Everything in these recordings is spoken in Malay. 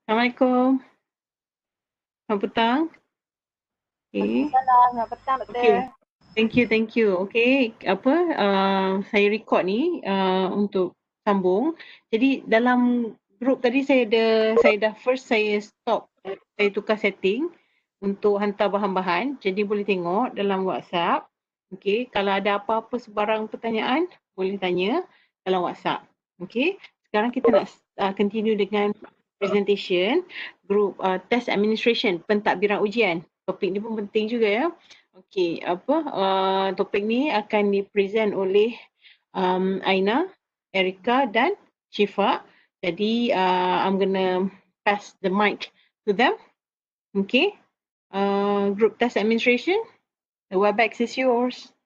Assalamualaikum. Selamat petang. Okay. Selamat petang, Okay. Doktor. Thank you. Okay. Saya record ni untuk sambung. Jadi dalam grup tadi saya stop. Saya tukar setting untuk hantar bahan-bahan. Jadi boleh tengok dalam WhatsApp. Okay. Kalau ada apa-apa sebarang pertanyaan, boleh tanya dalam WhatsApp. Okay. Sekarang kita nak continue dengan presentation group test administration, pentadbiran ujian. Topik ni pun penting juga ya. Okey, topik ni akan dipresent oleh Aina, Erika dan Syifa. Jadi I'm gonna pass the mic to them. Okay. Group test administration, the WebEx is yours.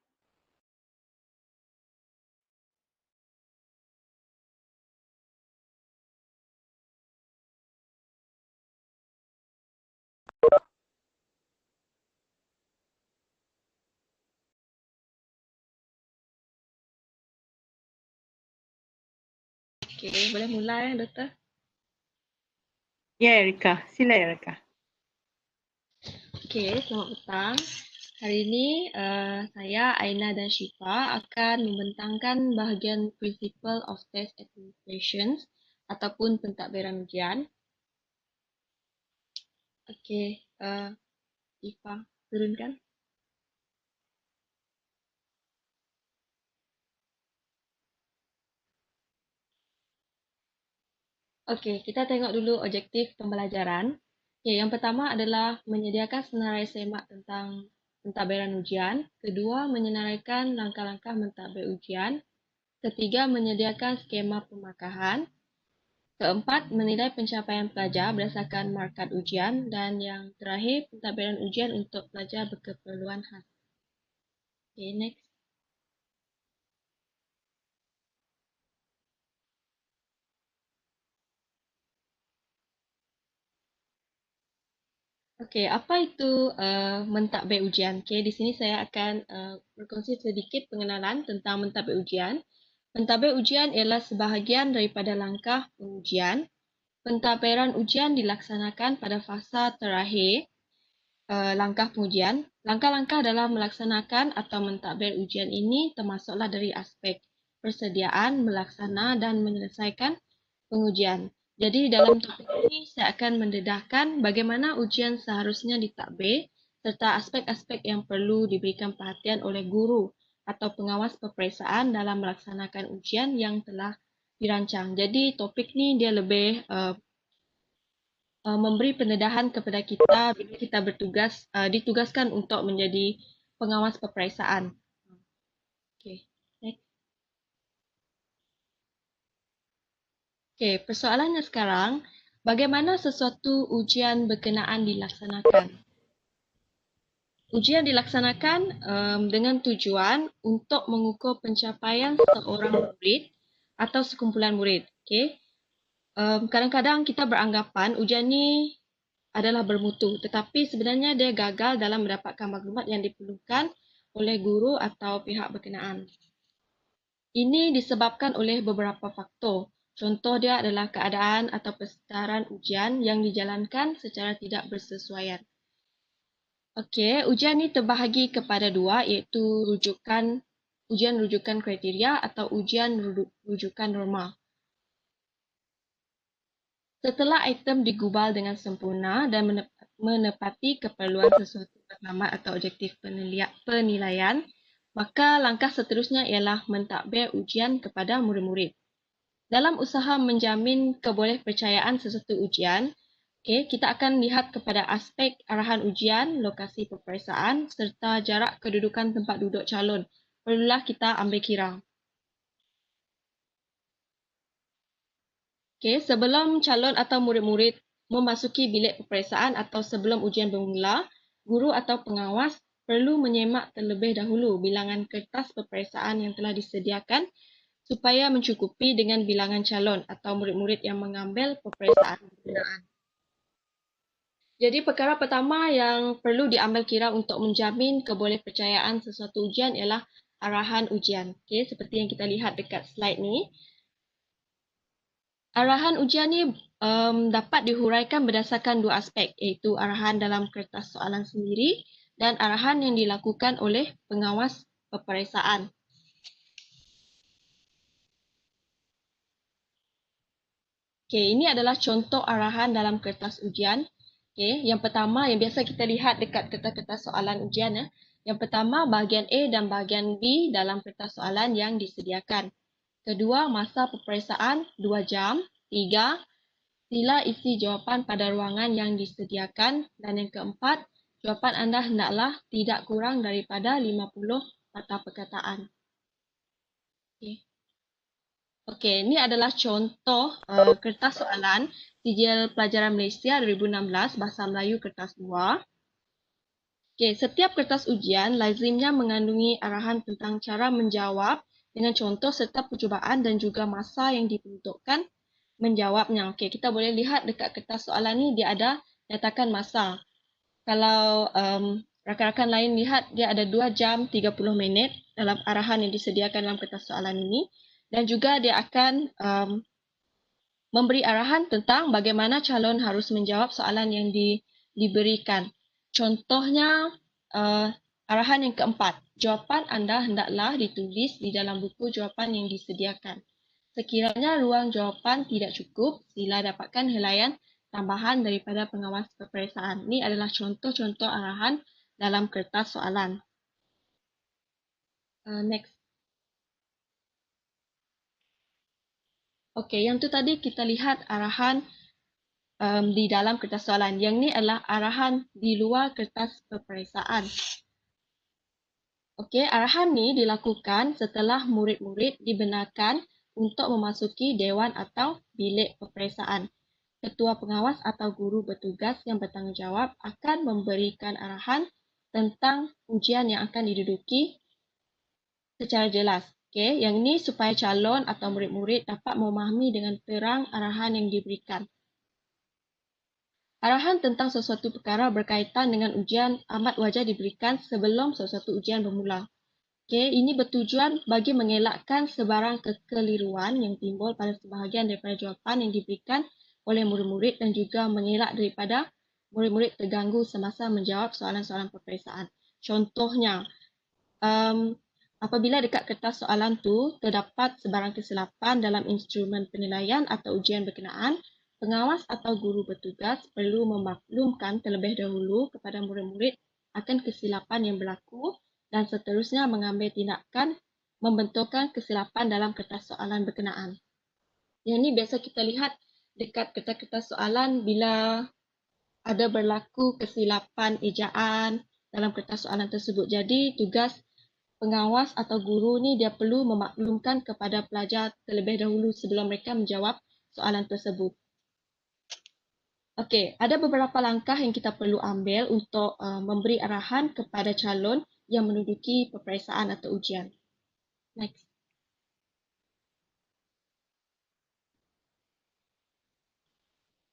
Okey, boleh mulai Doktor? Ya, Erika. Sila Erika. Okey, selamat petang. Hari ini saya, Aina dan Syifa akan membentangkan bahagian Principle of Test Administration ataupun pentadbiran ujian. Okey, Syifa, turunkan. Okey, kita tengok dulu objektif pembelajaran. Okey, yang pertama adalah menyediakan senarai semak tentang pentadbiran ujian. Kedua, menyenaraikan langkah-langkah mentadbir ujian. Ketiga, menyediakan skema pemakahan. Keempat, menilai pencapaian pelajar berdasarkan markat ujian. Dan yang terakhir, pentadbiran ujian untuk pelajar berkeperluan khas. Okay, next. Okey, apa itu mentadbir ujian? Okey, di sini saya akan berkongsi sedikit pengenalan tentang mentadbir ujian. Pentadbir ujian ialah sebahagian daripada langkah pengujian. Pentadbiran ujian dilaksanakan pada fasa terakhir langkah pengujian. Langkah-langkah dalam melaksanakan atau mentadbir ujian ini termasuklah dari aspek persediaan, melaksana dan menyelesaikan pengujian. Jadi dalam topik ini saya akan mendedahkan bagaimana ujian seharusnya ditadbir serta aspek-aspek yang perlu diberikan perhatian oleh guru atau pengawas peperiksaan dalam melaksanakan ujian yang telah dirancang. Jadi topik ni dia lebih memberi pendedahan kepada kita bila kita bertugas ditugaskan untuk menjadi pengawas peperiksaan. Okey. Next. Okey, persoalannya sekarang, bagaimana sesuatu ujian berkenaan dilaksanakan? Ujian dilaksanakan dengan tujuan untuk mengukur pencapaian seorang murid atau sekumpulan murid. Okey. Kadang-kadang kita beranggapan ujian ni adalah bermutu, tetapi sebenarnya dia gagal dalam mendapatkan maklumat yang diperlukan oleh guru atau pihak berkenaan. Ini disebabkan oleh beberapa faktor. Contoh dia adalah keadaan atau persekitaran ujian yang dijalankan secara tidak bersesuaian. Okey, ujian ini terbahagi kepada dua, iaitu ujian rujukan kriteria atau ujian rujukan norma. Setelah item digubal dengan sempurna dan menepati keperluan sesuatu matlamat atau objektif penilaian, maka langkah seterusnya ialah mentadbir ujian kepada murid-murid. Dalam usaha menjamin kebolehpercayaan sesuatu ujian, kita akan lihat kepada aspek arahan ujian, lokasi peperiksaan serta jarak kedudukan tempat duduk calon. Perlulah kita ambil kira. Sebelum calon atau murid-murid memasuki bilik peperiksaan atau sebelum ujian bermula, guru atau pengawas perlu menyemak terlebih dahulu bilangan kertas peperiksaan yang telah disediakan supaya mencukupi dengan bilangan calon atau murid-murid yang mengambil peperiksaan berkenaan. Jadi perkara pertama yang perlu diambil kira untuk menjamin kebolehpercayaan sesuatu ujian ialah arahan ujian. Seperti yang kita lihat dekat slide ni. Arahan ujian ni dapat dihuraikan berdasarkan dua aspek, iaitu arahan dalam kertas soalan sendiri dan arahan yang dilakukan oleh pengawas peperiksaan. Okey, ini adalah contoh arahan dalam kertas ujian. Okey, yang pertama yang biasa kita lihat dekat kertas-kertas soalan ujian ya. Yang pertama bahagian A dan bahagian B dalam kertas soalan yang disediakan. Kedua, masa peperiksaan 2 jam. 3, sila isi jawapan pada ruangan yang disediakan. Dan yang keempat, jawapan anda hendaklah tidak kurang daripada 50 patah perkataan. Okey. Okey, ini adalah contoh kertas soalan Sijil Pelajaran Malaysia 2016 Bahasa Melayu kertas 2. Okey, setiap kertas ujian lazimnya mengandungi arahan tentang cara menjawab dengan contoh serta percubaan dan juga masa yang diperuntukkan menjawabnya. Okey, kita boleh lihat dekat kertas soalan ni dia ada nyatakan masa. Kalau rakan-rakan lain lihat dia ada 2 jam 30 minit dalam arahan yang disediakan dalam kertas soalan ini dan juga dia akan memberi arahan tentang bagaimana calon harus menjawab soalan yang diberikan. Contohnya arahan yang keempat, jawapan anda hendaklah ditulis di dalam buku jawapan yang disediakan. Sekiranya ruang jawapan tidak cukup, sila dapatkan helaian tambahan daripada pengawas peperiksaan. Ini adalah contoh-contoh arahan dalam kertas soalan. Next. Okey, yang tu tadi kita lihat arahan di dalam kertas soalan. Yang ni adalah arahan di luar kertas peperiksaan. Okey, arahan ni dilakukan setelah murid-murid dibenarkan untuk memasuki dewan atau bilik peperiksaan. Ketua pengawas atau guru bertugas yang bertanggungjawab akan memberikan arahan tentang ujian yang akan diduduki secara jelas. Okey, yang ini supaya calon atau murid-murid dapat memahami dengan terang arahan yang diberikan. Arahan tentang sesuatu perkara berkaitan dengan ujian amat wajar diberikan sebelum sesuatu ujian bermula. Okey, ini bertujuan bagi mengelakkan sebarang kekeliruan yang timbul pada sebahagian daripada jawapan yang diberikan oleh murid-murid dan juga mengelak daripada murid-murid terganggu semasa menjawab soalan-soalan peperiksaan. Contohnya, apabila dekat kertas soalan tu terdapat sebarang kesilapan dalam instrumen penilaian atau ujian berkenaan, pengawas atau guru bertugas perlu memaklumkan terlebih dahulu kepada murid-murid akan kesilapan yang berlaku dan seterusnya mengambil tindakan membenturkan kesilapan dalam kertas soalan berkenaan. Yang ini biasa kita lihat dekat kertas-kertas soalan bila ada berlaku kesilapan ejaan dalam kertas soalan tersebut. Jadi tugas pengawas atau guru ni dia perlu memaklumkan kepada pelajar terlebih dahulu sebelum mereka menjawab soalan tersebut. Okey, ada beberapa langkah yang kita perlu ambil untuk memberi arahan kepada calon yang menduduki peperiksaan atau ujian. Next.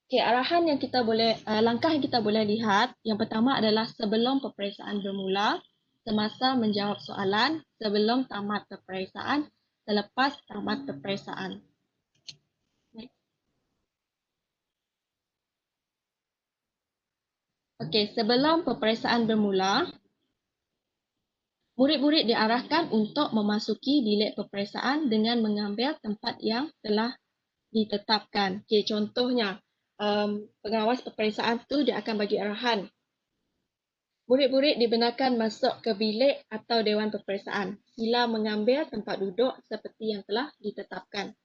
Okey, arahan yang kita boleh langkah yang kita boleh lihat, yang pertama adalah sebelum peperiksaan bermula, semasa menjawab soalan, sebelum tamat peperiksaan, selepas tamat peperiksaan. Okey, sebelum peperiksaan bermula, murid-murid diarahkan untuk memasuki bilik peperiksaan dengan mengambil tempat yang telah ditetapkan. Okey, contohnya, pengawas peperiksaan tu dia akan bagi arahan. Murid-murid dibenarkan masuk ke bilik atau dewan peperiksaan. Sila mengambil tempat duduk seperti yang telah ditetapkan.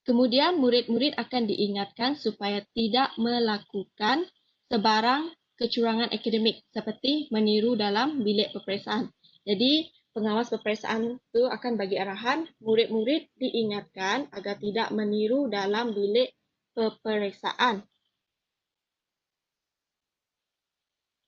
Kemudian murid-murid akan diingatkan supaya tidak melakukan sebarang kecurangan akademik seperti meniru dalam bilik peperiksaan. Jadi pengawas peperiksaan itu akan bagi arahan murid-murid diingatkan agar tidak meniru dalam bilik peperiksaan.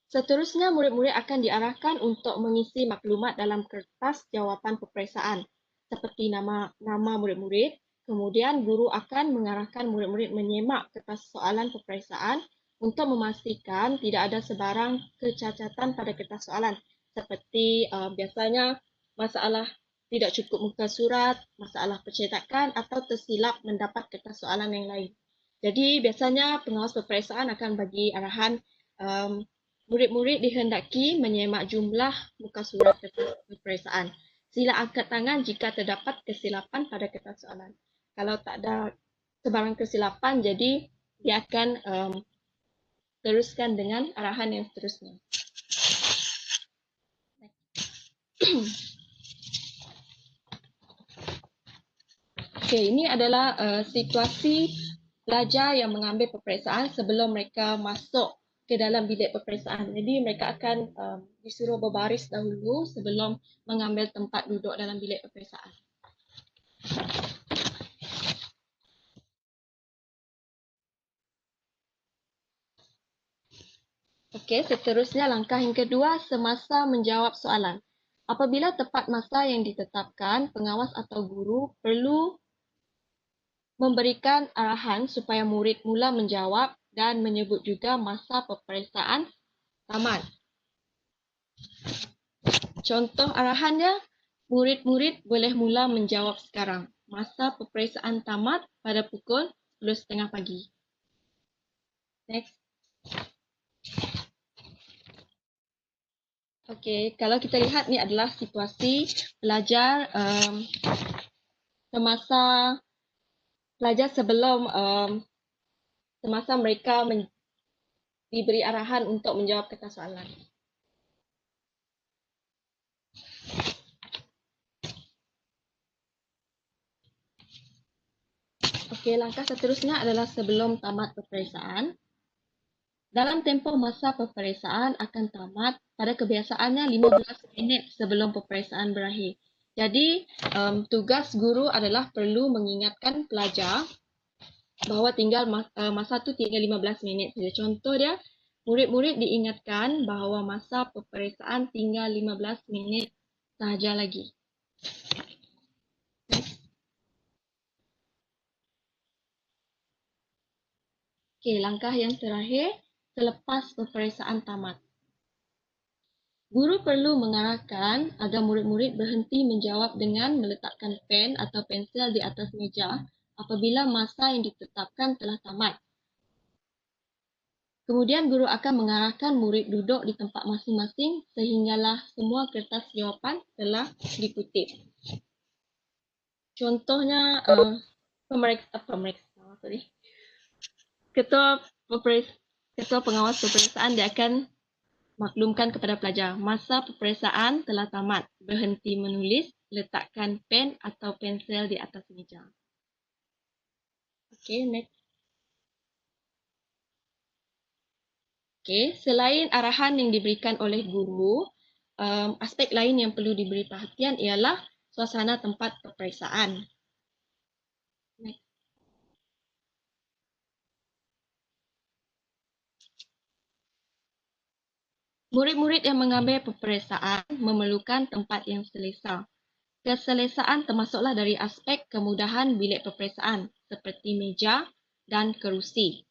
Seterusnya, murid-murid akan diarahkan untuk mengisi maklumat dalam kertas jawapan peperiksaan seperti nama murid-murid. Kemudian, guru akan mengarahkan murid-murid menyemak kertas soalan peperiksaan untuk memastikan tidak ada sebarang kecacatan pada kertas soalan seperti biasanya masalah tidak cukup muka surat, masalah percetakan atau tersilap mendapat kertas soalan yang lain. Jadi biasanya pengawas peperiksaan akan bagi arahan murid-murid dihendaki menyemak jumlah muka surat kertas peperiksaan. Sila angkat tangan jika terdapat kesilapan pada kertas soalan. Kalau tak ada sebarang kesilapan, jadi dia akan teruskan dengan arahan yang seterusnya. Okey, ini adalah situasi pelajar yang mengambil peperiksaan sebelum mereka masuk ke dalam bilik peperiksaan. Jadi mereka akan disuruh berbaris dahulu sebelum mengambil tempat duduk dalam bilik peperiksaan. Okey, seterusnya langkah yang kedua semasa menjawab soalan. Apabila tepat masa yang ditetapkan, pengawas atau guru perlu memberikan arahan supaya murid mula menjawab dan menyebut juga masa peperiksaan tamat. Contoh arahannya, murid-murid boleh mula menjawab sekarang. Masa peperiksaan tamat pada pukul 10.30 pagi. Next. Okey, kalau kita lihat ni adalah situasi pelajar semasa mereka diberi arahan untuk menjawab kertas soalan. Okey, langkah seterusnya adalah sebelum tamat peperiksaan. Dalam tempoh masa peperiksaan akan tamat pada kebiasaannya 15 minit sebelum peperiksaan berakhir. Jadi, tugas guru adalah perlu mengingatkan pelajar bahawa tinggal masa tu tinggal 15 minit saja. Contoh dia, murid-murid diingatkan bahawa masa peperiksaan tinggal 15 minit sahaja lagi. Okey, langkah yang terakhir selepas peperiksaan tamat. Guru perlu mengarahkan agar murid-murid berhenti menjawab dengan meletakkan pen atau pensel di atas meja apabila masa yang ditetapkan telah tamat. Kemudian guru akan mengarahkan murid duduk di tempat masing-masing sehinggalah semua kertas jawapan telah dikutip. Contohnya, ketua pengawas peperiksaan dia akan maklumkan kepada pelajar, masa peperiksaan telah tamat. Berhenti menulis, letakkan pen atau pensel di atas meja. Okey, next. Okey, selain arahan yang diberikan oleh guru, aspek lain yang perlu diberi perhatian ialah suasana tempat peperiksaan. Next. Murid-murid yang mengambil peperiksaan memerlukan tempat yang selesa. Keselesaan termasuklah dari aspek kemudahan bilik peperiksaan seperti meja dan kerusi.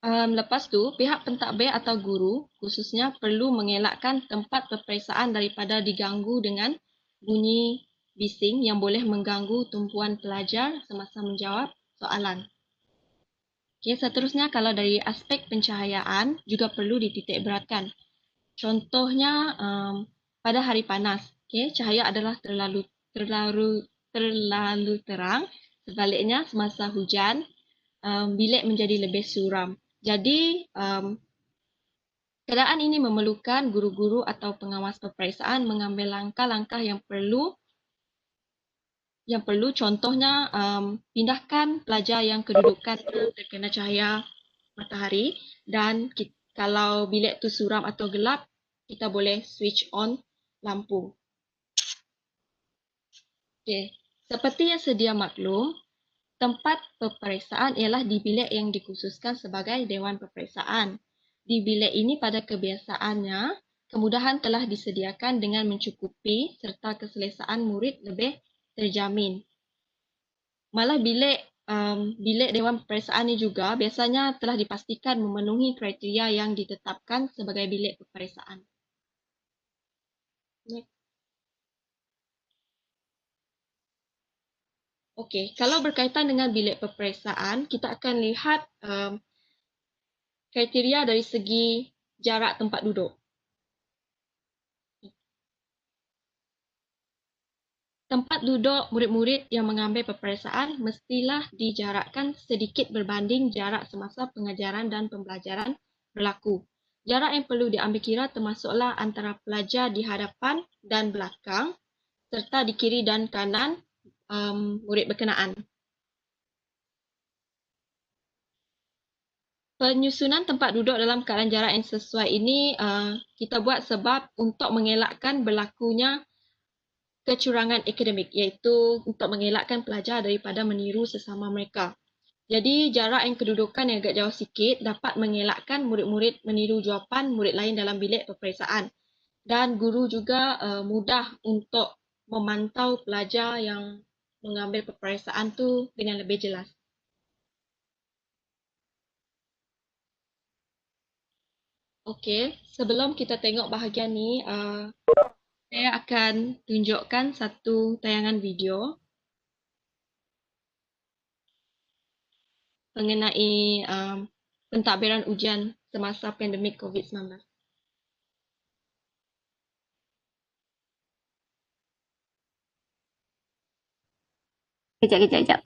Lepas tu, pihak pentadbir atau guru khususnya perlu mengelakkan tempat peperiksaan daripada diganggu dengan bunyi bising yang boleh mengganggu tumpuan pelajar semasa menjawab soalan. Okay, seterusnya kalau dari aspek pencahayaan juga perlu dititik beratkan. Contohnya pada hari panas, okay, cahaya adalah terlalu terang. Sebaliknya semasa hujan, bilik menjadi lebih suram. Jadi, keadaan ini memerlukan guru-guru atau pengawas peperiksaan mengambil langkah-langkah yang perlu. Contohnya, pindahkan pelajar yang kedudukan terkena cahaya matahari dan kalau bilik itu suram atau gelap, kita boleh switch on lampu. Okay. Seperti yang sedia maklum, tempat peperiksaan ialah di bilik yang dikhususkan sebagai Dewan Peperiksaan. Di bilik ini pada kebiasaannya, kemudahan telah disediakan dengan mencukupi serta keselesaan murid lebih terjamin. Malah bilik bilik Dewan Peperiksaan ini juga biasanya telah dipastikan memenuhi kriteria yang ditetapkan sebagai bilik peperiksaan. Next. Okey, kalau berkaitan dengan bilik peperiksaan, kita akan lihat kriteria dari segi jarak tempat duduk. Tempat duduk murid-murid yang mengambil peperiksaan mestilah dijarakkan sedikit berbanding jarak semasa pengajaran dan pembelajaran berlaku. Jarak yang perlu diambil kira termasuklah antara pelajar di hadapan dan belakang serta di kiri dan kanan murid berkenaan. Penyusunan tempat duduk dalam keadaan jarak yang sesuai ini kita buat sebab untuk mengelakkan berlakunya kecurangan akademik, iaitu untuk mengelakkan pelajar daripada meniru sesama mereka. Jadi jarak yang kedudukan yang agak jauh sikit dapat mengelakkan murid-murid meniru jawapan murid lain dalam bilik peperiksaan. Dan guru juga mudah untuk memantau pelajar yang mengambil peperiksaan tu dengan lebih jelas. Okey, sebelum kita tengok bahagian ni, saya akan tunjukkan satu tayangan video mengenai pentadbiran ujian semasa pandemik COVID-19. Kejap.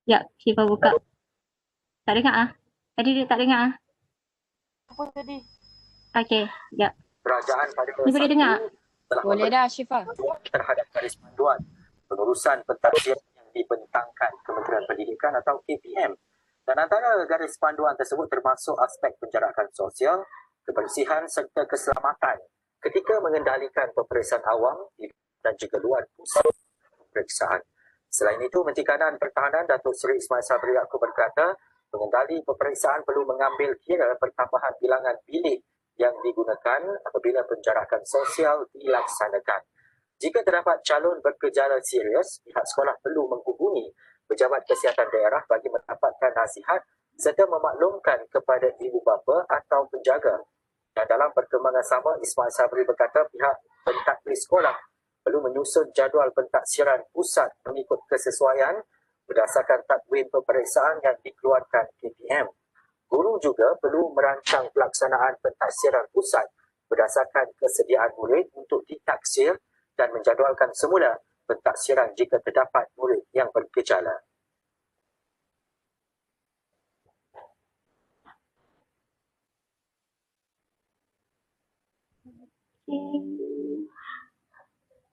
Ya, Syifa buka. Tak dengar ah. Tadi dia tak dengar ah. Apa tadi? Okey, ya. Kerajaan pada Ni boleh dengar? telah Boleh dah, Syifa. terhadap garis panduan pengurusan pentadbiran yang dibentangkan Kementerian Pendidikan atau KPM. Dan antara garis panduan tersebut termasuk aspek penjarakan sosial, kebersihan serta keselamatan ketika mengendalikan peperiksaan awam dan juga luar pusat peperiksaan. Selain itu, Menteri Kanan Pertahanan Datuk Seri Ismail Sabri Yaakob berkata, pengendali peperiksaan perlu mengambil kira pertambahan bilangan bilik yang digunakan apabila penjarakan sosial dilaksanakan. Jika terdapat calon bergejala serius, pihak sekolah perlu menghubungi pejabat kesihatan daerah bagi mendapatkan nasihat serta memaklumkan kepada ibu bapa atau penjaga. Dan dalam perkembangan sama, Ismail Sabri berkata pihak pentadbir sekolah perlu menyusun jadual pentaksiran pusat mengikut kesesuaian berdasarkan takvim peperiksaan yang dikeluarkan KPM. Guru juga perlu merancang pelaksanaan pentaksiran pusat berdasarkan kesediaan murid untuk ditaksir dan menjadualkan semula pentaksiran jika terdapat murid yang bergejala.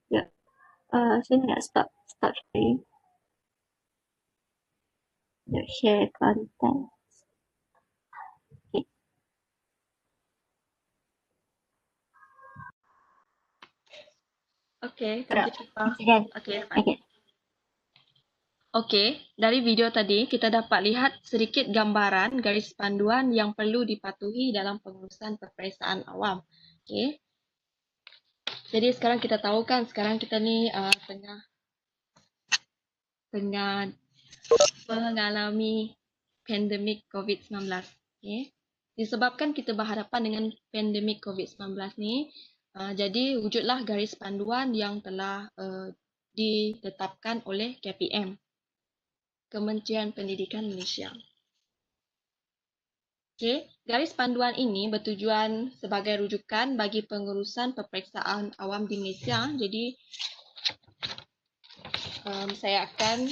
Ya. Saya nak stop sharing. Nak share content. Okey, terima kasih Syifa. Okey. Okey, Okey. Okey, dari video tadi kita dapat lihat sedikit gambaran garis panduan yang perlu dipatuhi dalam pengurusan peperiksaan awam. Okey. Jadi sekarang kita tahu kan sekarang kita ni tengah mengalami pandemik COVID-19. Okay. Disebabkan kita berhadapan dengan pandemik COVID-19 ni, jadi wujudlah garis panduan yang telah ditetapkan oleh KPM, Kementerian Pendidikan Malaysia. Okay. Garis panduan ini bertujuan sebagai rujukan bagi pengurusan peperiksaan awam di Malaysia. Jadi, saya akan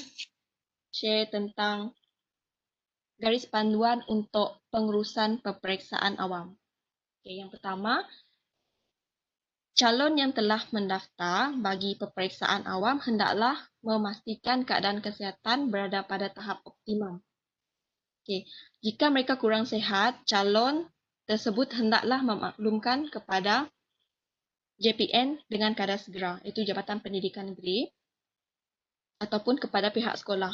share tentang garis panduan untuk pengurusan peperiksaan awam. Okay. Yang pertama, calon yang telah mendaftar bagi peperiksaan awam hendaklah memastikan keadaan kesihatan berada pada tahap optimum. Okay. Jika mereka kurang sihat, calon tersebut hendaklah memaklumkan kepada JPN dengan kadar segera, iaitu Jabatan Pendidikan Negeri, ataupun kepada pihak sekolah.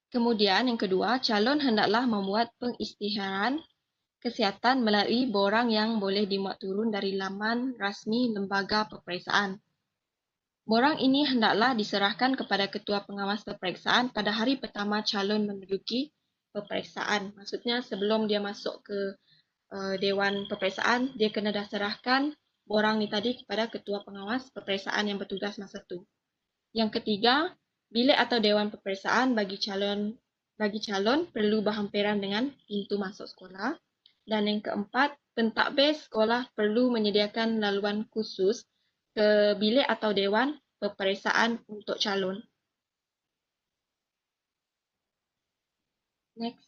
Kemudian yang kedua, calon hendaklah membuat pengisytiharan kesihatan melalui borang yang boleh dimuat turun dari laman rasmi lembaga peperiksaan. Borang ini hendaklah diserahkan kepada ketua pengawas peperiksaan pada hari pertama calon menduduki peperiksaan. Maksudnya sebelum dia masuk ke Dewan Peperiksaan, dia kena dah serahkan borang ni tadi kepada ketua pengawas peperiksaan yang bertugas masa tu. Yang ketiga, bilik atau Dewan Peperiksaan bagi calon perlu berhampiran dengan pintu masuk sekolah. Dan yang keempat, pentadbir sekolah perlu menyediakan laluan khusus ke bilik atau dewan peperiksaan untuk calon. Next.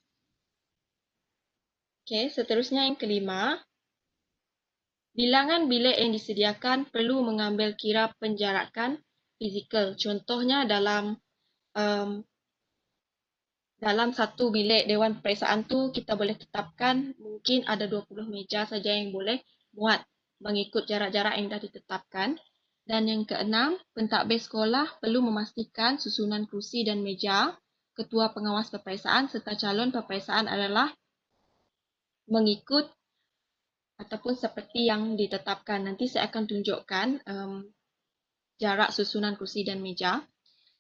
Okay, seterusnya yang kelima. Bilangan bilik yang disediakan perlu mengambil kira penjarakan fizikal. Contohnya dalam satu bilik dewan peperiksaan tu kita boleh tetapkan mungkin ada 20 meja saja yang boleh muat mengikut jarak-jarak yang dah ditetapkan. Dan yang keenam, pentadbir sekolah perlu memastikan susunan kerusi dan meja ketua pengawas peperiksaan serta calon peperiksaan adalah mengikut ataupun seperti yang ditetapkan. Nanti saya akan tunjukkan jarak susunan kerusi dan meja.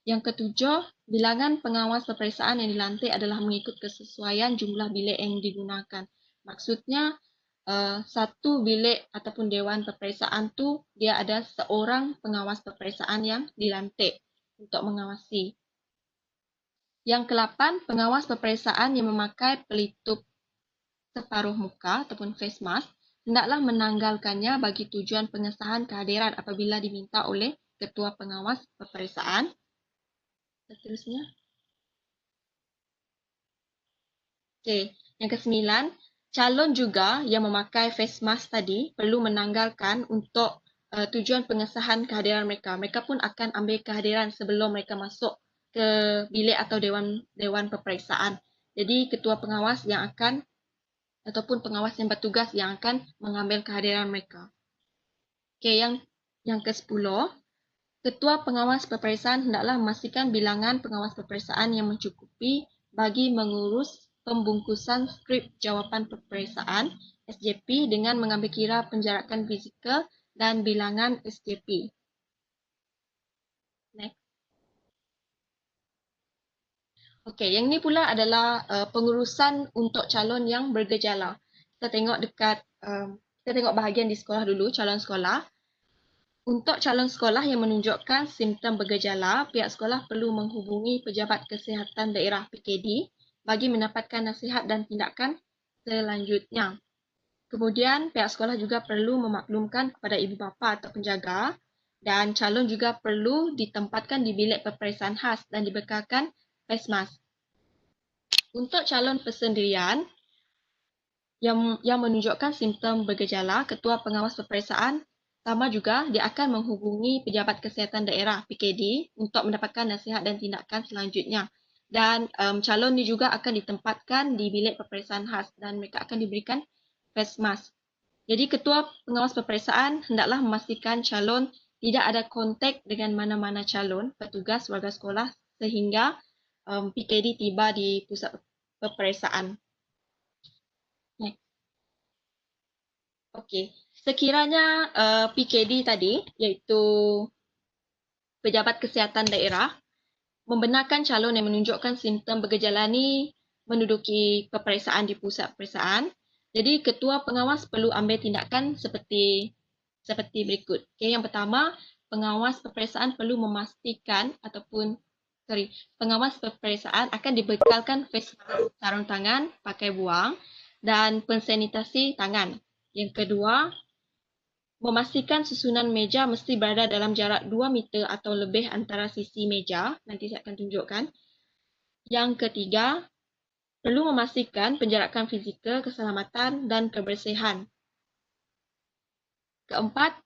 Yang ketujuh, bilangan pengawas peperiksaan yang dilantik adalah mengikut kesesuaian jumlah bilik yang digunakan. Maksudnya, satu bilik ataupun dewan peperiksaan tu dia ada seorang pengawas peperiksaan yang dilantik untuk mengawasi. Yang ke-8, pengawas peperiksaan yang memakai pelitup separuh muka ataupun face mask hendaklah menanggalkannya bagi tujuan pengesahan kehadiran apabila diminta oleh ketua pengawas peperiksaan. Seterusnya. Okey, yang ke-9, calon juga yang memakai face mask tadi perlu menanggalkan untuk tujuan pengesahan kehadiran mereka. Mereka pun akan ambil kehadiran sebelum mereka masuk ke bilik atau dewan peperiksaan. Jadi ketua pengawas yang akan ataupun pengawas yang bertugas yang akan mengambil kehadiran mereka. Okey, yang ke-10, ketua pengawas peperiksaan hendaklah memastikan bilangan pengawas peperiksaan yang mencukupi bagi mengurus pembungkusan skrip jawapan peperiksaan SJP dengan mengambil kira penjarakan fizikal dan bilangan SJP. Next. Okey, yang ini pula adalah pengurusan untuk calon yang bergejala. Kita tengok bahagian di sekolah dulu, calon sekolah. Untuk calon sekolah yang menunjukkan simptom bergejala, pihak sekolah perlu menghubungi Pejabat Kesihatan Daerah PKD bagi mendapatkan nasihat dan tindakan selanjutnya. Kemudian, pihak sekolah juga perlu memaklumkan kepada ibu bapa atau penjaga dan calon juga perlu ditempatkan di bilik peperiksaan khas dan dibekalkan face mask. Untuk calon persendirian yang menunjukkan simptom bergejala, ketua pengawas peperiksaan sama juga dia akan menghubungi Pejabat Kesihatan Daerah PKD untuk mendapatkan nasihat dan tindakan selanjutnya. Dan calon ini juga akan ditempatkan di bilik peperiksaan khas dan mereka akan diberikan face mask. Jadi ketua pengawas peperiksaan hendaklah memastikan calon tidak ada kontak dengan mana-mana calon petugas warga sekolah sehingga PKD tiba di pusat peperiksaan. Okey. Sekiranya PKD tadi, iaitu Pejabat Kesihatan Daerah, membenarkan calon yang menunjukkan simptom bergejala ni menduduki peperiksaan di pusat peperiksaan. Jadi ketua pengawas perlu ambil tindakan seperti berikut. Okay, yang pertama, pengawas peperiksaan perlu memastikan pengawas peperiksaan akan dibekalkan face mask, sarung tangan, pakai buang dan pensanitasi tangan. Yang kedua, memastikan susunan meja mesti berada dalam jarak 2 meter atau lebih antara sisi meja. Nanti saya akan tunjukkan. Yang ketiga, perlu memastikan penjarakan fizikal, keselamatan dan kebersihan. Keempat,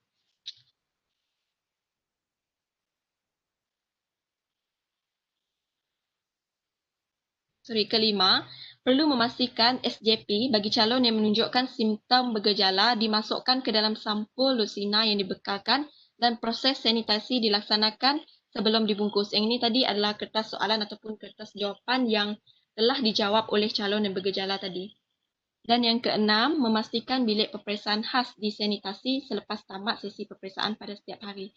kelima, perlu memastikan SJP bagi calon yang menunjukkan simptom bergejala dimasukkan ke dalam sampul lusina yang dibekalkan dan proses sanitasi dilaksanakan sebelum dibungkus. Yang ini tadi adalah kertas soalan ataupun kertas jawapan yang telah dijawab oleh calon yang bergejala tadi. Dan yang keenam, memastikan bilik peperiksaan khas disanitasi selepas tamat sesi peperiksaan pada setiap hari.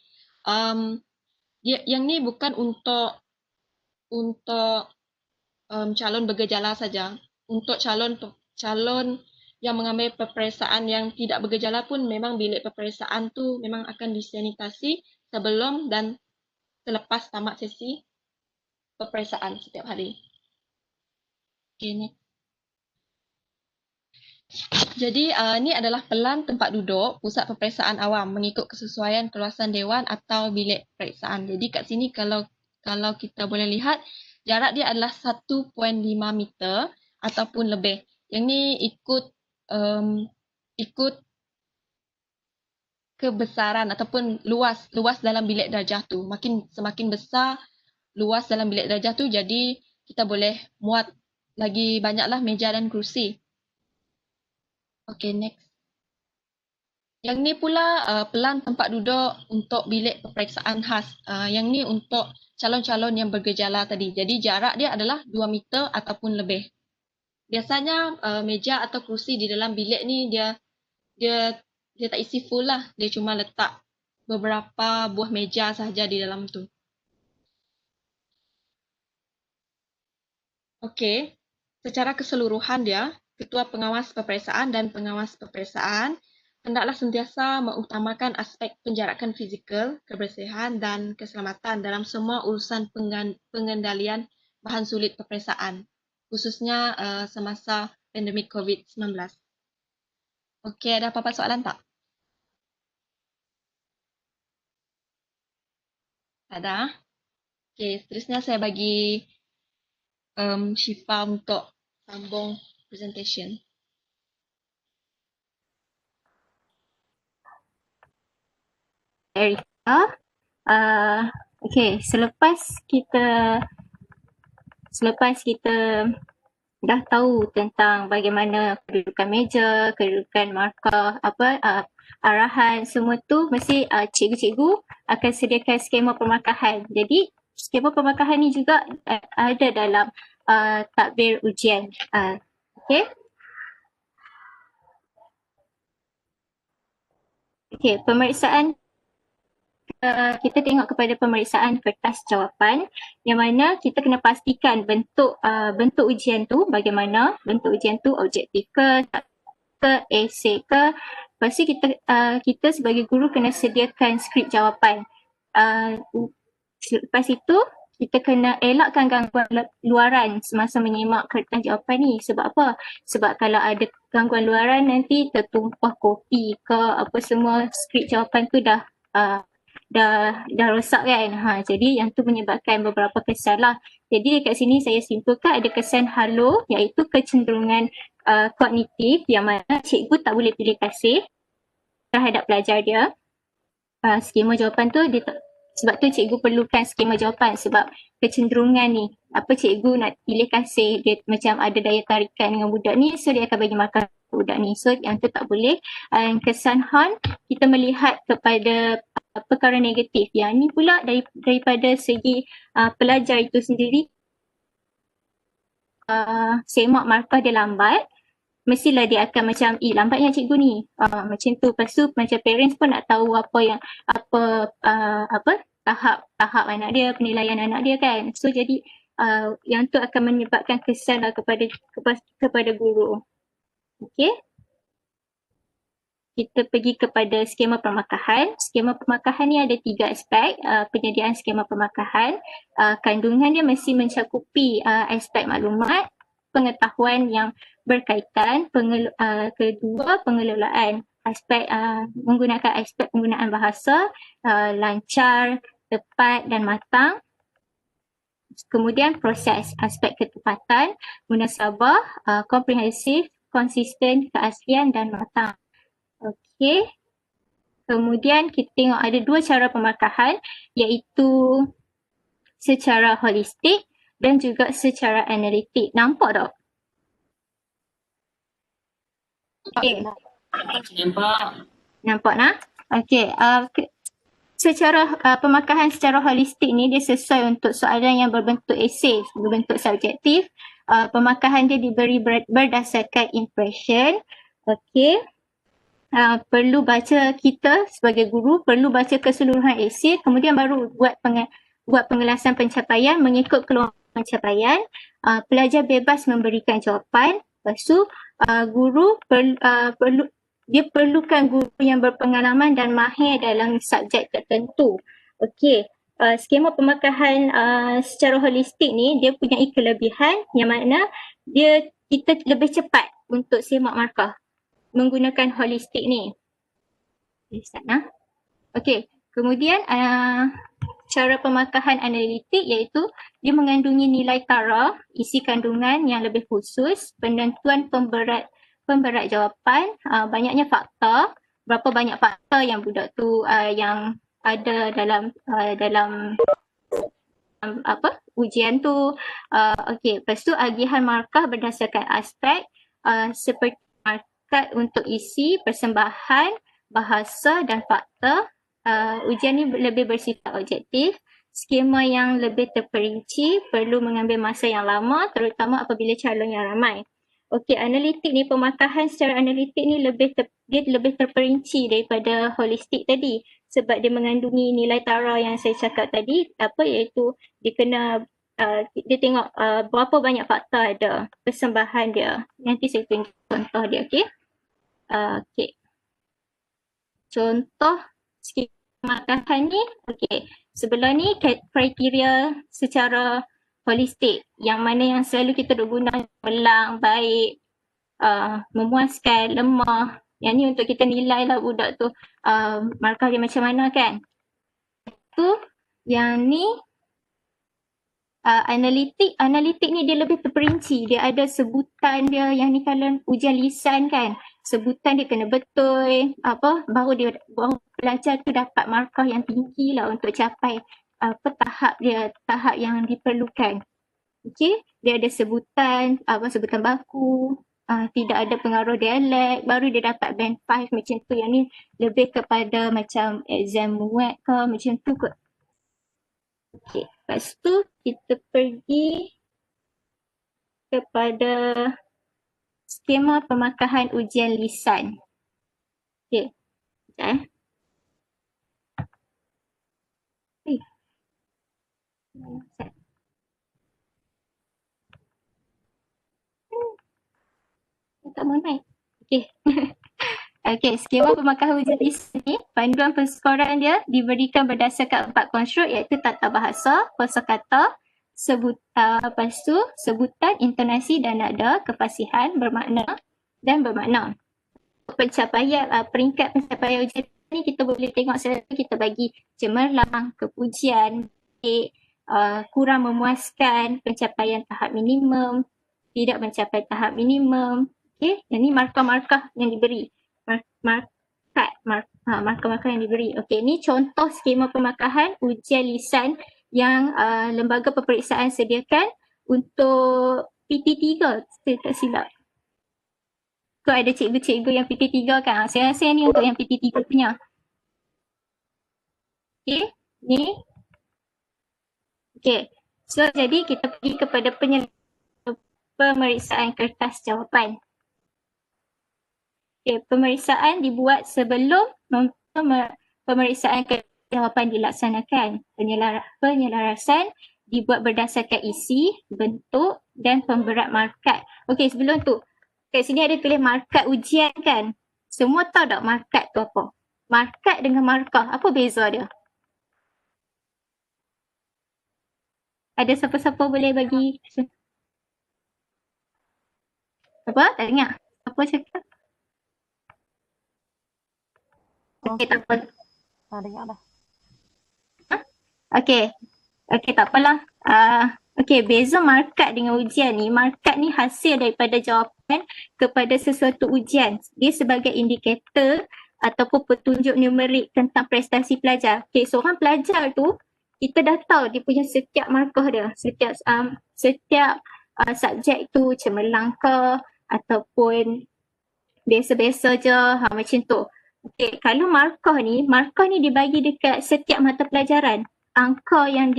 Yang ni bukan untuk calon bergejala saja. Untuk calon yang mengambil peperiksaan yang tidak bergejala pun memang bilik peperiksaan tu memang akan disanitasi sebelum dan selepas tamat sesi peperiksaan setiap hari. Okay, ni. Jadi ini adalah pelan tempat duduk pusat peperiksaan awam mengikut kesesuaian keluasan dewan atau bilik peperiksaan. Jadi kat sini kalau kita boleh lihat jarak dia adalah 1.5 meter ataupun lebih. Yang ni ikut kebesaran ataupun luas dalam bilik darjah tu. Semakin besar luas dalam bilik darjah tu, jadi kita boleh muat lagi banyaklah meja dan kerusi. Okay, next. Yang ni pula pelan tempat duduk untuk bilik peperiksaan khas. Yang ni untuk calon-calon yang bergejala tadi. Jadi jarak dia adalah 2 meter ataupun lebih. Biasanya meja atau kerusi di dalam bilik ni dia tak isi full lah. Dia cuma letak beberapa buah meja sahaja di dalam tu. Okay. Secara keseluruhan dia, ketua pengawas peperiksaan dan pengawas peperiksaan hendaklah sentiasa mengutamakan aspek penjarakan fizikal, kebersihan dan keselamatan dalam semua urusan pengendalian bahan sulit peperiksaan, khususnya semasa pandemik COVID-19. Okey, ada apa-apa soalan tak? Ada? Okey, seterusnya saya bagi Syifa untuk sambung presentation. Erika. Okay, selepas kita dah tahu tentang bagaimana kedudukan meja, kedudukan markah, arahan, semua tu mesti cikgu-cikgu akan sediakan skema pemarkahan. Jadi skema pemarkahan ni juga ada dalam takbir ujian. Okay. Okay, pemeriksaan kita tengok kepada pemeriksaan kertas jawapan yang mana kita kena pastikan bentuk ujian tu bagaimana, bentuk ujian tu objektif ke, esei ke. Lepas tu kita sebagai guru kena sediakan skrip jawapan. Lepas itu kita kena elakkan gangguan luaran semasa menyimak kertas jawapan ni. Sebab apa? Sebab kalau ada gangguan luaran nanti tertumpah kopi ke apa semua, skrip jawapan tu dah rosak kan. Jadi yang tu menyebabkan beberapa kesan lah. Jadi dekat sini saya simpulkan ada kesan halo iaitu kecenderungan kognitif yang mana cikgu tak boleh pilih kasih terhadap pelajar dia. Skema jawapan tu sebab tu cikgu perlukan skema jawapan sebab kecenderungan ni. Cikgu nak pilih kasih, dia macam ada daya tarikan dengan budak ni, so dia akan bagi makan budak ni. So yang tu tak boleh. Kesan hon, kita melihat kepada perkara negatif. Yang ni pula daripada segi pelajar itu sendiri, semak markah dia lambat, mestilah dia akan macam, lambatnya cikgu ni. Macam tu. Lepas tu macam parents pun nak tahu tahap anak dia, penilaian anak dia kan. So jadi yang tu akan menyebabkan kesan kepada guru. Okey. Kita pergi kepada skema pemakahan. Skema pemakahan ni ada 3 aspek penyediaan skema pemakahan. Kandungan dia mesti mencakupi aspek maklumat, pengetahuan yang berkaitan, kedua pengelolaan, aspek menggunakan aspek penggunaan bahasa lancar, tepat dan matang. Kemudian proses, aspek ketepatan, munasabah, komprehensif, konsisten, keaslian dan matang. Okey. Kemudian kita tengok ada 2 cara pemakahan iaitu secara holistik dan juga secara analitik. Nampak tak? Okey. Nampak nak? Okey. Secara pemakahan secara holistik ni dia sesuai untuk soalan yang berbentuk esei, berbentuk subjektif. Pemakahan dia diberi berdasarkan impression. Okey. Perlu baca, kita sebagai guru perlu baca keseluruhan esei, kemudian baru buat pengelasan pencapaian mengikut keluar pencapaian. Pelajar bebas memberikan jawapan. Lepas tu guru perlukan guru yang berpengalaman dan mahir dalam subjek tertentu. Okey. Skema pemakahan secara holistik ni dia punya kelebihan yang mana kita lebih cepat untuk semak markah menggunakan holistik ni. Okey, kemudian cara pemakahan analitik iaitu dia mengandungi nilai tara, isi kandungan yang lebih khusus, penentuan pemberat jawapan, banyaknya fakta, berapa banyak fakta yang budak tu yang ada dalam ujian tu. Okey, lepas tu agihan markah berdasarkan aspek seperti untuk isi, persembahan, bahasa dan fakta. Ujian ni lebih bersifat objektif. Skema yang lebih terperinci perlu mengambil masa yang lama terutama apabila calon yang ramai. Okey, analitik ni, pemakahan secara analitik ni dia lebih terperinci daripada holistik tadi sebab dia mengandungi nilai tara yang saya cakap tadi, iaitu dia tengok berapa banyak fakta ada, persembahan dia. Nanti saya tunjuk contoh dia, okey. Okey. Contoh skema pemakahan ni, okey. Sebelah ni kriteria secara holistik yang mana yang selalu kita guna, belang, baik, memuaskan, lemah. Yang ni untuk kita nilai lah budak tu markah dia macam mana kan. Tu yang ni analitik ni dia lebih terperinci. Dia ada sebutan dia, yang ni kalau ujian lisan kan, sebutan dia kena betul, baru pelajar tu dapat markah yang tinggi lah untuk capai tahap yang diperlukan. Okey, dia ada sebutan, sebutan baku, tidak ada pengaruh dialek, baru dia dapat band 5 macam tu. Yang ni lebih kepada macam exam muat ke macam tu kot. Okey, lepas tu kita pergi kepada skema pemakahan ujian lisan. Okey. Tak mau naik. Okey. Okey, skema pemakahan ujian lisan ni, panduan perskoran dia diberikan berdasarkan 4 konstruk iaitu tata bahasa, kosakata, lepas tu sebutan, intonasi dan nada, kefasihan, bermakna dan bermakna. Pencapaian peringkat pencapaian ujian ni kita boleh tengok selalu kita bagi cemerlang, kepujian, kurang memuaskan, pencapaian tahap minimum, tidak mencapai tahap minimum. Okey, yang ni markah-markah yang diberi. Markah-markah yang diberi. Okey, ni contoh skema pemakahan ujian lisan yang lembaga peperiksaan sediakan untuk PT3, saya tak silap. Tu ada cikgu-cikgu yang PT3 kan. Saya rasa ni untuk yang PT3 punya. Okey, ni. Okey, so jadi kita pergi kepada pemeriksaan kertas jawapan. Okay, pemeriksaan dibuat sebelum pemeriksaan jawapan dilaksanakan. Penyelarasan dibuat berdasarkan isi, bentuk dan pemberat markat. Okey, sebelum tu, kat sini ada tulis markat ujian kan? Semua tahu tak markat tu apa? Markat dengan markah, apa beza dia? Ada siapa-siapa boleh bagi? Apa? Tak dengar. Apa cakap? Okey, tak apa. Dengar dah. Okey. Okey, tak apalah. Okey, beza markat dengan ujian ni. Markat ni hasil daripada jawapan kepada sesuatu ujian. Dia sebagai indikator ataupun petunjuk numerik tentang prestasi pelajar. Okey, seorang pelajar tu, kita dah tahu dia punya setiap markah dia. Setiap subjek tu cemerlang ke ataupun biasa-biasa je, macam tu. Okey, kalau markah ni dibagi dekat setiap mata pelajaran. Angka yang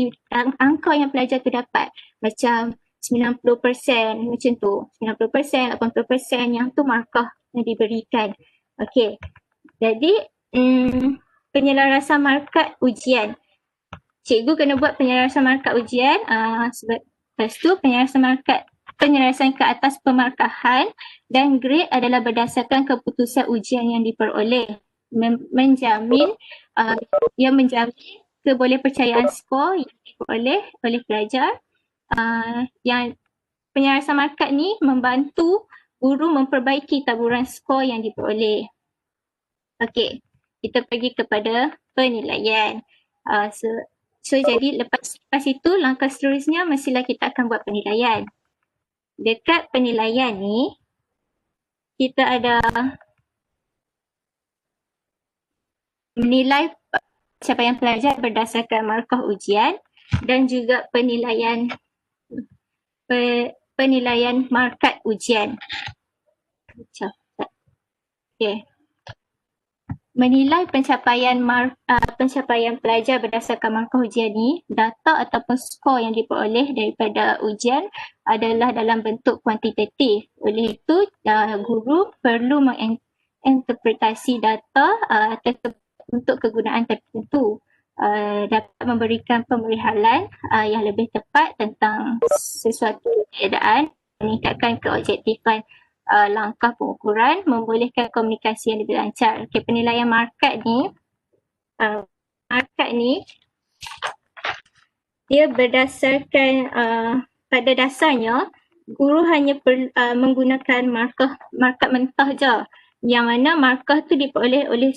pelajar tu dapat macam 90% macam tu. 90%, 80% yang tu markah yang diberikan. Okey. Jadi penyelarasan markat ujian. Cikgu kena buat penyelarasan markat ujian. Lepas tu penyelarasan ke atas pemarkahan dan grade adalah berdasarkan keputusan ujian yang diperoleh. Menjamin kebolehpercayaan skor yang diperoleh oleh pelajar. Yang penyelarasan markat ni membantu guru memperbaiki taburan skor yang diperoleh. Okey, kita pergi kepada penilaian. So jadi lepas itu langkah seterusnya mestilah kita akan buat penilaian. Dekat penilaian ni kita ada menilai pencapaian pelajar berdasarkan markah ujian dan juga penilaian markat ujian. Okay. Menilai pencapaian pelajar berdasarkan markah ujian ni, data ataupun skor yang diperoleh daripada ujian adalah dalam bentuk kuantitatif. Oleh itu, guru perlu menginterpretasi data untuk kegunaan tertentu. Dapat memberikan pemerihalan yang lebih tepat tentang sesuatu keadaan, meningkatkan keobjektifan langkah pengukuran, membolehkan komunikasi yang lebih lancar. Okay, penilaian markat ni dia berdasarkan pada dasarnya guru hanya menggunakan markat mentah je, yang mana markah tu diperoleh oleh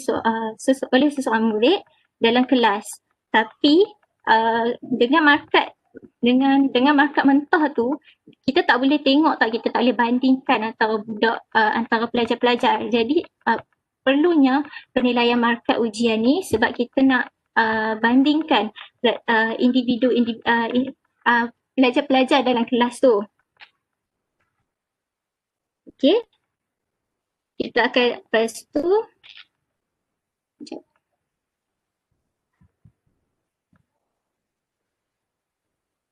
seseorang murid dalam kelas. Tapi dengan markat mentah tu, kita tak boleh tengok kita tak boleh bandingkan antara pelajar-pelajar. Jadi perlunya penilaian markat ujian ni sebab kita nak bandingkan pelajar-pelajar dalam kelas tu. Okey. Kita akan lepas tu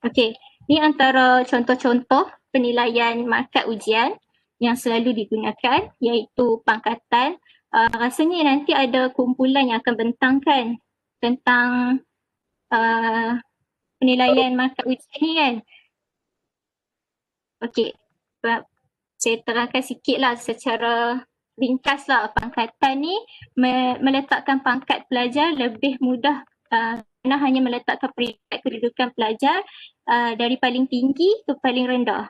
okey, ni antara contoh-contoh penilaian markat ujian yang selalu digunakan, iaitu pangkatan. Rasanya nanti ada kumpulan yang akan bentangkan tentang penilaian markat ujian ni kan. Okey, saya terangkan sikit lah secara ringkas lah. Pangkatan ni meletakkan pangkat pelajar lebih mudah kerana hanya meletakkan peringkat kedudukan pelajar dari paling tinggi ke paling rendah.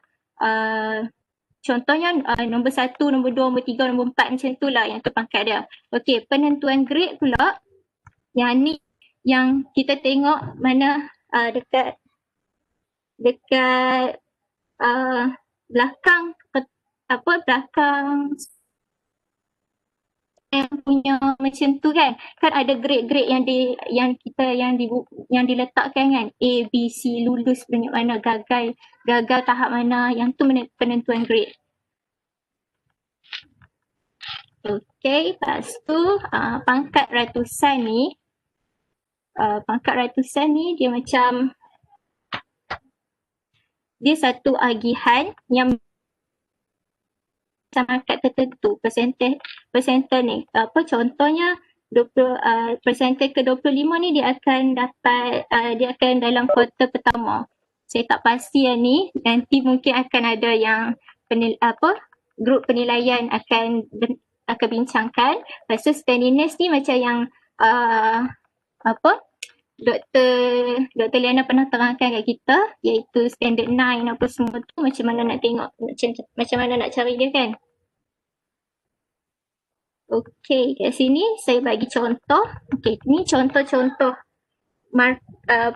Contohnya nombor 1, nombor 2, nombor 3, nombor 4 macam tu lah yang tu pangkat dia. Okey, penentuan grade pula, yang ni yang kita tengok mana dekat belakang yang punya macam tu kan ada grade-grade yang diletakkan kan, A, B, C, lulus banyak mana, gagal tahap mana, yang tu penentuan grade. Okey, lepas tu pangkat ratusan ni dia macam dia satu agihan yang markat tertentu, persentase ni. Contohnya 20 persentase ke-25 ni dia akan dalam kuartal pertama. saya tak pasti yang ni. Nanti mungkin akan ada yang grup penilaian akan bincangkan. Lepas tu steadiness ni macam yang Dr. Liana pernah terangkan kat kita, iaitu standard 9 apa semua tu, macam mana nak tengok, macam mana nak cari dia kan. Okey, kat sini saya bagi contoh. Okey, ni contoh-contoh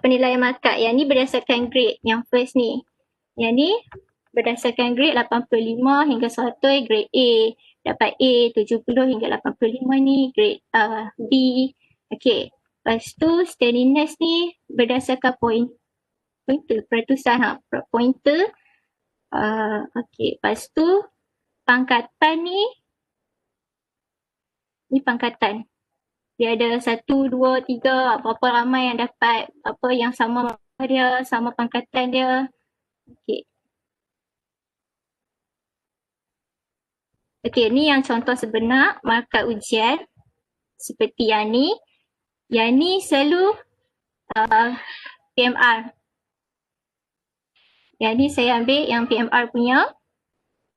penilaian markah. Yang ni berdasarkan grade, yang first ni. Yang ni berdasarkan grade 85 hingga 100, grade A. Dapat A 70 hingga 85 ni, grade B. Okey, lepas tu steadiness ni berdasarkan pointer, peratusan pointer. Okey, lepas tu pangkatan ni pangkatan. Dia ada 1, 2, 3, berapa ramai yang dapat apa yang sama dia, sama pangkatan dia. Okey. Okey, ni yang contoh sebenar markah ujian seperti yang ni. Yang ni selalu PMR. Yang ni saya ambil yang PMR punya.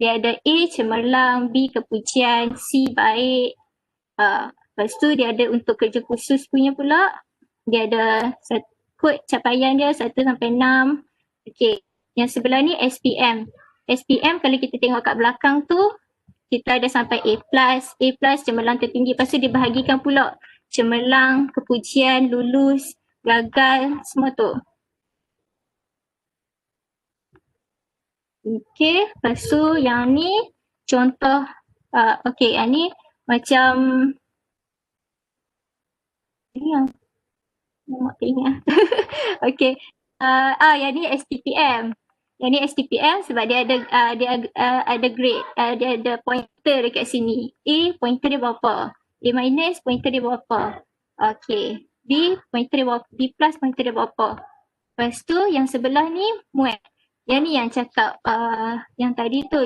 Dia ada A cemerlang, B kepujian, C baik. Lepas tu dia ada untuk kerja khusus punya pula. Dia ada kod capaian dia 1 sampai 6. Okey, yang sebelah ni SPM. SPM kalau kita tengok kat belakang tu, kita ada sampai A+. A+ cemerlang tertinggi. Lepas tu dia bahagikan pula cemerlang, kepujian, lulus, gagal, semua tu. Okey, lepas tu yang ni contoh. Okey, yang ni macam ni yang nak ingat. Okey. Yang ni STPM. Yang ni STPM sebab dia ada grade, dia ada pointer dekat sini. A pointer dia berapa? A minus pointer dia berapa? Okey. B pointer dia berapa? B plus pointer dia berapa? Lepas tu yang sebelah ni MUET. Yang ni yang cakap yang tadi tu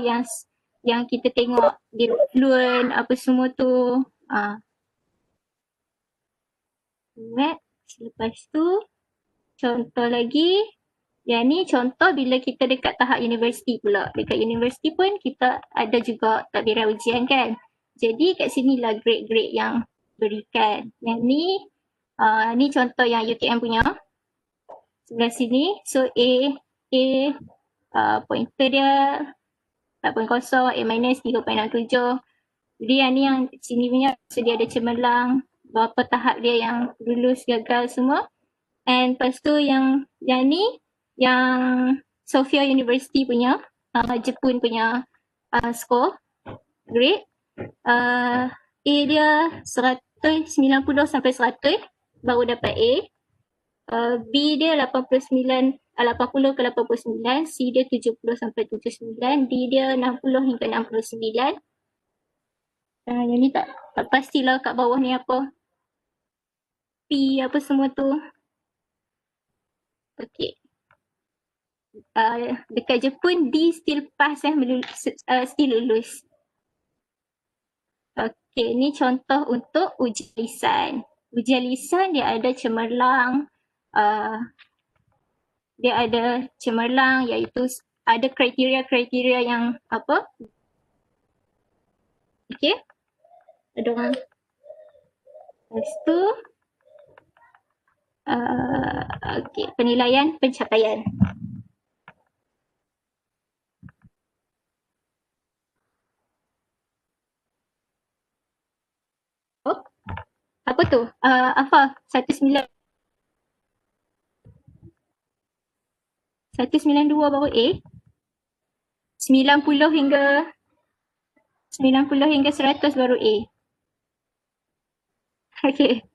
yang kita tengok dia fluent apa semua tu. MUET. Lepas tu contoh lagi. Yang ni contoh bila kita dekat tahap universiti pula. Dekat universiti pun kita ada juga takbiran ujian kan. Jadi kat sinilah grade-grade yang berikan. Yang ni contoh yang UTM punya. Sebelah sini. So A pointer dia 4.0, A minus 3.67. Jadi yang ni yang sini punya, so dia ada cemerlang, berapa tahap dia yang lulus, gagal semua. And lepas tu yang ni, yang Sophia University punya, Jepun punya score, grade. A dia 190 sampai 100, baru dapat A. B dia 80 ke 89, C dia 70 sampai 79, D dia 60 hingga 69. Yang ni tak pastilah kat bawah ni apa. P apa semua tu. Okey. Dekat Jepun D still pass still lulus. Okey, ni contoh untuk ujian lisan. Ujian lisan dia ada cemerlang. Dia ada cemerlang iaitu ada kriteria-kriteria yang apa. Okey. Ada orang. Lepas tu okey, penilaian pencapaian. Oh, apa tu? Apa? 192 baru A. 90 hingga 100 baru A. Okey.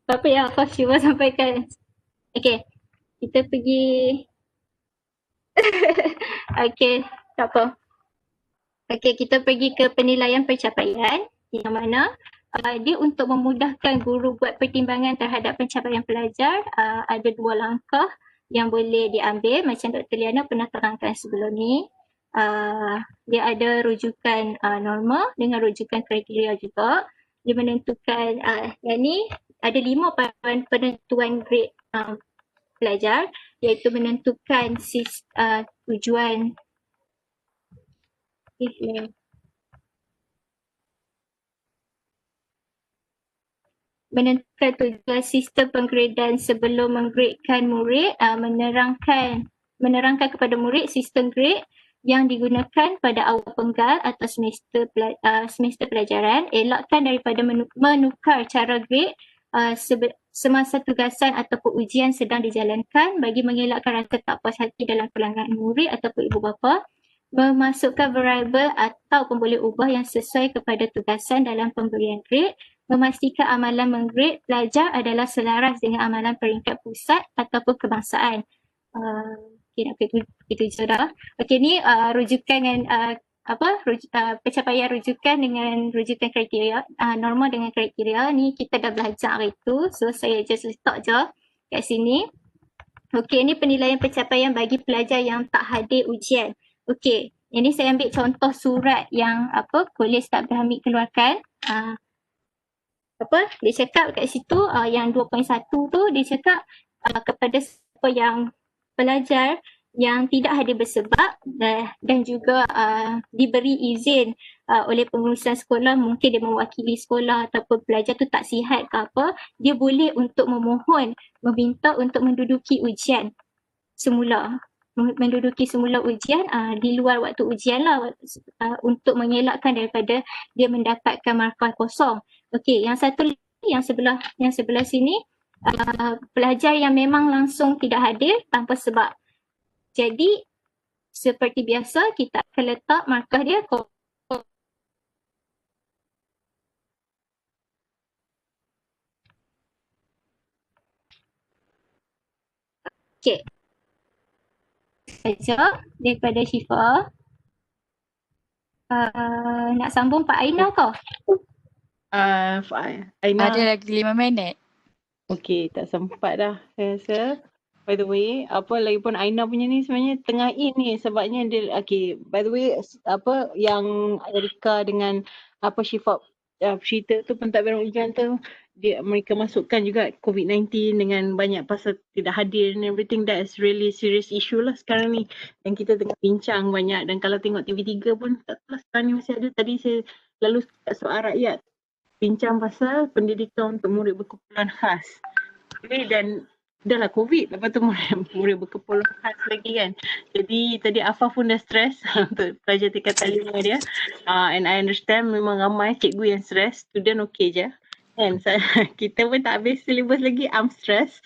Apa yang aku cuba sampaikan? Okey. Kita pergi. Okey, tak apa. Okey, kita pergi ke penilaian pencapaian yang mana dia untuk memudahkan guru buat pertimbangan terhadap pencapaian pelajar, ada 2 langkah yang boleh diambil macam Dr. Liana pernah terangkan sebelum ni. Dia ada rujukan norma dengan rujukan kriteria juga. Dia menentukan yang ni ada 5 panduan penentuan grade pelajar, iaitu menentukan tujuan menentukan tujuan sistem penggradean sebelum menggradekan murid, menerangkan kepada murid sistem grade yang digunakan pada awal penggal atau semester pelajaran, elakkan daripada menukar cara grade semasa tugasan ataupun ujian sedang dijalankan bagi mengelakkan rasa tak puas hati dalam kalangan murid ataupun ibu bapa, memasukkan variabel atau pemboleh ubah yang sesuai kepada tugasan dalam pemberian grade, memastikan amalan menggrade pelajar adalah selaras dengan amalan peringkat pusat ataupun kebangsaan. Itu je dah. Okey, ni rujukan dengan pencapaian rujukan dengan rujukan kriteria, norma dengan kriteria ni kita dah belajar hari tu. So saya just letak je kat sini. Okey, ni penilaian pencapaian bagi pelajar yang tak hadir ujian. Okey, ini saya ambil contoh surat yang Kolej Tak Berhamid keluarkan. Dia cakap kat situ yang 2.1 tu dia cakap kepada siapa yang pelajar yang tidak hadir bersebab dan juga diberi izin oleh pengurusan sekolah, mungkin dia mewakili sekolah ataupun pelajar tu tak sihat ke apa, dia boleh untuk meminta untuk menduduki ujian semula. Di luar waktu ujian lah, untuk mengelakkan daripada dia mendapatkan markah kosong. Okey, yang satu lagi yang sebelah sini, pelajar yang memang langsung tidak hadir tanpa sebab. Jadi seperti biasa kita akan letak markah dia okey. Saja daripada Syifa. Nak sambung Pak Aina kau? Aina. Ada lagi 5 minit. Okey, tak sempat dah saya rasa. By the way, lagipun Aina punya ni sebenarnya tengah in ni sebabnya dia, by the way, yang Erika dengan Syifa cerita tu pentadbiran ujian tu, mereka masukkan juga COVID-19 dengan banyak pasal tidak hadir and everything. That is really serious issue lah sekarang ni yang kita tengah bincang banyak. Dan kalau tengok TV3 pun tak tahu sekarang ni masih ada. Tadi saya lalu kat Soal Rakyat bincang pasal pendidikan untuk murid berkeperluan khas. Okay, dan dah lah COVID, lepas tu murid berkeperluan khas lagi kan. Jadi tadi Afaf pun dah stres untuk pelajar tingkatan 5 dia. And I understand memang ramai cikgu yang stres, student okey je. Kan, kita pun tak habis syllabus lagi, I'm stressed.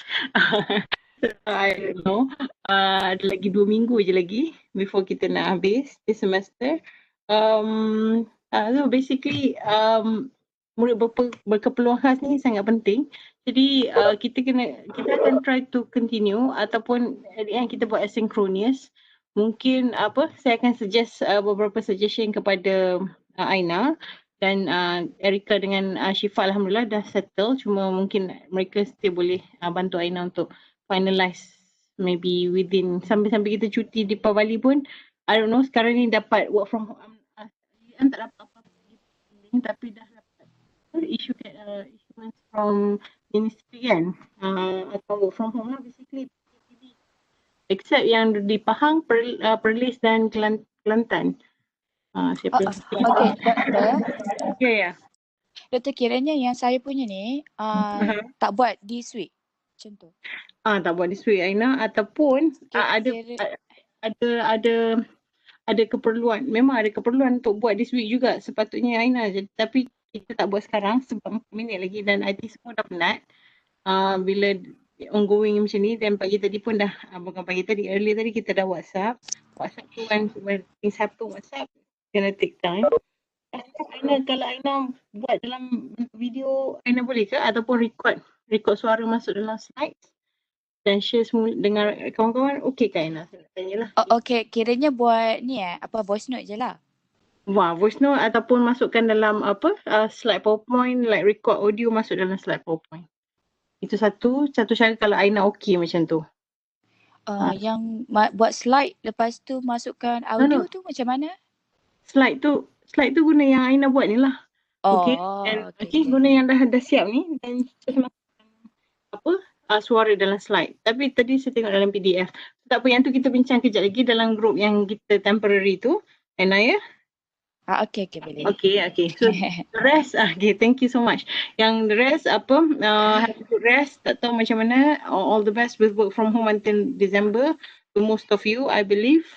I don't know, ada lagi 2 minggu je lagi before kita nak habis this semester. So basically, murid berkeperluan khas ni sangat penting. Jadi kita akan try to continue ataupun yang kita buat asynchronous. Mungkin saya akan suggest beberapa suggestion kepada Aina dan Erika dengan Syifa alhamdulillah dah settle, cuma mungkin mereka still boleh bantu Aina untuk finalize maybe within sampai kita cuti di Deepavali pun. I don't know, sekarang ni dapat work from home, tak dapat apa-apa tapi dah dapat issuance from ministry kan, atau work from home lah basically, except yang di Pahang, Perlis dan Kelantan. Okey, Doktor. Ya. Doktor, kiranya yang saya punya ni tak buat this week. Macam tu. Tak buat this week Aina, ataupun ada keperluan, memang ada keperluan untuk buat this week juga sepatutnya Aina, tapi kita tak buat sekarang sebab 4 minit lagi dan I think semua dah penat bila ongoing macam ni. Dan pagi tadi pun dah, bukan pagi tadi, early tadi kita dah WhatsApp tu kan, when things happen WhatsApp kena take time. Aina, kalau Aina buat dalam video, Aina boleh ke ataupun record suara masuk dalam slides dan share semua dengan kawan-kawan, okey ke Aina? Saya nak tanyalah. Okey, kiranya buat ni voice note je lah. Wah, voice note ataupun masukkan dalam slide PowerPoint, like record audio masuk dalam slide PowerPoint. Itu satu cara kalau Aina okey macam tu. Yang buat slide lepas tu masukkan audio tu macam mana? Slide tu guna yang Aina buat ni lah. Okey. Okay, guna yang dah siap ni dan just masukkan suara dalam slide. Tapi tadi saya tengok dalam PDF. Tak apa, yang tu kita bincang kejap lagi dalam group yang kita temporary tu. Anna ya? Okay, boleh. Okay. So the rest, okay, thank you so much. Yang the rest have a good rest. Tak tahu macam mana. All the best with work from home until December. To most of you, I believe.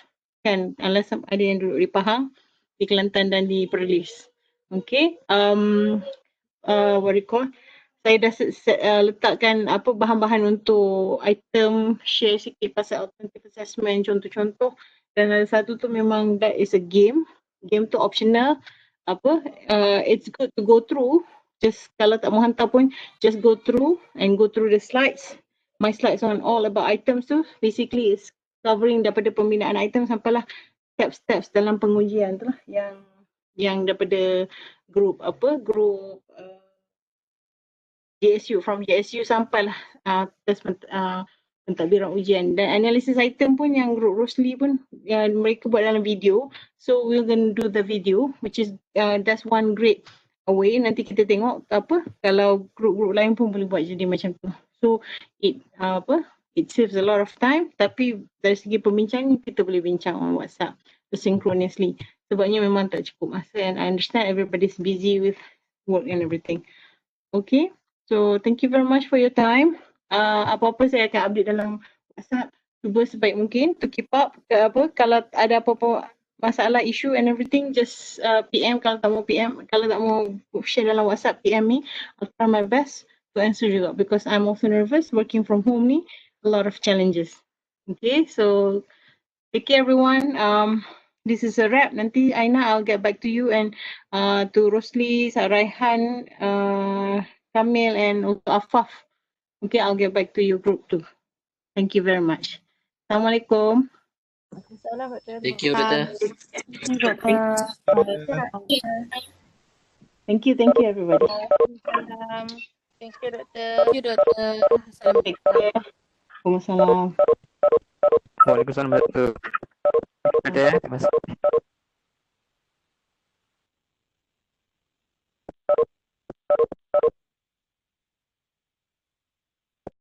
Kan, unless ada yang duduk di Pahang, di Kelantan dan di Perlis. Okay. What do you call? Saya dah letakkan bahan-bahan untuk item, share sikit pasal alternative assessment, contoh-contoh. Dan ada satu tu memang that is a game. Game tu optional. It's good to go through. Just kalau tak mau hantar pun, just go through the slides. My slides on all about items tu basically is covering daripada pembinaan item sampailah steps-steps dalam pengujian tu lah yang daripada group JSU, from JSU sampailah test pentadbiran ujian. Dan analisis item pun yang group Rosli pun mereka buat dalam video. So we're going to do the video, which is that's one great way. Nanti kita tengok kalau group-group lain pun boleh buat jadi macam tu. So it saves a lot of time, tapi dari segi pembincangan kita boleh bincang on WhatsApp synchronously. Sebabnya memang tak cukup masa, and I understand everybody's busy with work and everything. Okay. So thank you very much for your time. Apa-apa saya akan update dalam WhatsApp. Cuba sebaik mungkin to keep up. Kalau ada apa-apa masalah, issue and everything, just PM. Kalau tak mau PM, kalau tak mau share dalam WhatsApp, PM me. I'll try my best to answer juga, because I'm also nervous working from home ni. A lot of challenges. Okay, so take care everyone. This is a wrap. Nanti Aina, I'll get back to you, and to Rosli, Raihan, Kamil, and also Afaf. Okay, I'll get back to you group too. Thank you very much. Assalamualaikum. Thank you, Doktor. Thank you everybody. Thank you, Doktor. Waalaikumsalam. Waalaikumsalam, Doktor. Ada ya, Mas.